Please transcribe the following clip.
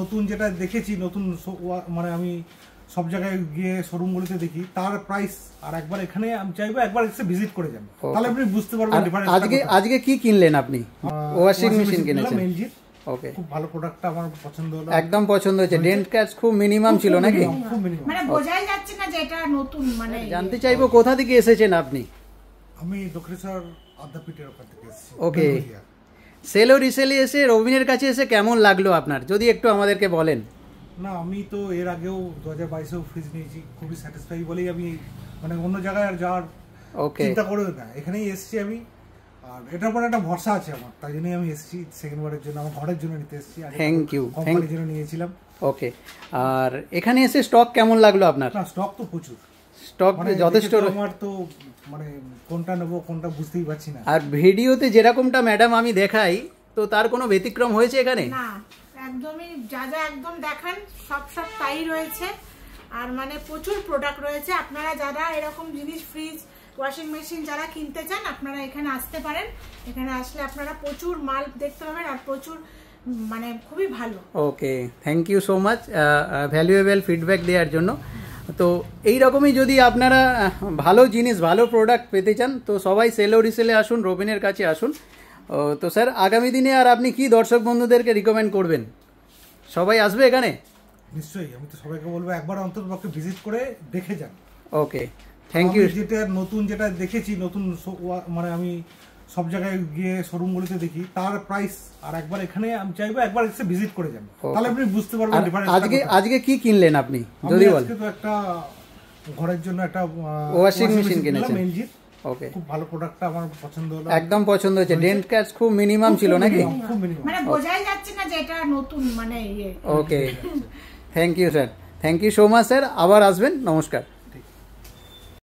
নতুন যেটা দেখেছি নতুন মানে আমি সব জায়গায় গিয়ে শোরুমগুলোতে দেখি তার প্রাইস আর একবার এখানে আমি চাইবো একবার এসে ভিজিট করে যাবেন, তাহলে আপনি বুঝতে পারবেন ডিফারেন্স। আজকে কি কিনলেন আপনি? ওয়াশিং মেশিন কিনেছেন। ওকে, খুব ভালো প্রোডাক্টটা আমার পছন্দ হলো, একদম পছন্দ হয়েছে। ডেন্ট ক্যাচ খুব মিনিমাম ছিল নাকি? খুব মিনিমাম, মানে বোঝাই যাচ্ছে না যে এটা নতুন। মানে জানতে চাইবো কোথা থেকে এসেছেন আপনি? আমি দক্ষিণেশ্বর আদ্যাপীঠের ওখান থেকে এসেছি। ওকে, সেল ও রিসেলে এসে রবিনের কাছে এসে কেমন লাগলো আপনার, যদি একটু আমাদেরকে বলেন। না, আমি তো এর আগেও 2022-এও ফ্রিজ নিয়েছি, খুবই স্যাটিসফাই বলেই আমি মানে অন্য জায়গায় আর যাওয়ার চিন্তা করে না, এখানেই এসেছি আমি। আর এটার পর একটা ভরসা আছে আমার, তাই জন্যই আমি এসেছি সেকেন্ডবারের জন্য, আমার ঘরের জন্য নিতে এসেছি। থ্যাংক ইউ, কোম্পানির জন্য নিয়েছিলাম। ওকে, আর এখানে এসে স্টক কেমন লাগলো আপনার? না, স্টক তো প্রচুর, স্টক যথেষ্ট। আমার তো মানে কোনটা নেবো কোনটা বুঝতেই পারছি না। আর ভিডিওতে যেরকমটা ম্যাডাম আমি দেখাই, তো তার কোনো ব্যতিক্রম হয়েছে এখানে? না, একদমই যা যা একদম দেখান সব তাই রয়েছে। আর মানে প্রচুর প্রোডাক্ট রয়েছে। আপনারা যারা এরকম জিনিস ফ্রিজ ওয়াশিং মেশিন যারা কিনতে চান আপনারা এখানে আসতে পারেন। এখানে আসলে আপনারা প্রচুর মাল দেখতে পাবেন আর প্রচুর মানে খুবই ভালো। Okay, thank you so much valuable feedback দেওয়ার জন্য। তো এই রকমই যদি আপনারা ভালো জিনিস ভালো প্রোডাক্ট পেতে চান তো সবাই সেল ও রিসেলে আসুন, রবিনের কাছে আসুন। তো স্যার আগামী দিনে আর আপনি কি দর্শক বন্ধুদেরকে রিকমেন্ড করবেন? সবাই আসবে এখানে? নিশ্চয়ই, আমি তো সবাইকে বলবো একবার অন্ততপক্ষে ভিজিট করে দেখে যান। ওকে, থ্যাংক ইউ। যেটা নতুন যেটা দেখেছি নতুন মানে আমি সব জায়গায় গিয়ে শোরুমগুলোতে দেখি তার প্রাইস আর একবার এখানে আমি চাইবো একবার এসে ভিজিট করে যান, তাহলে আপনি বুঝতে পারবেন ডিফারেন্স। আজকে কি কিনলেন আপনি যদি বলেন? আজকে তো একটা ঘরের জন্য একটা ওয়াশিং মেশিন কিনেছেন। ওকে, খুব ভালো প্রোডাক্টটা আমার পছন্দ হলো, একদম পছন্দ হয়েছে। ডেন্ট ক্যাচ খুব মিনিমাম ছিল নাকি? খুব মিনিমাম, মানে বোঝাই যাচ্ছে না যে এটা নতুন মানে okay, thank you sir, thank you so much sir. আবার আসবেন, নমস্কার।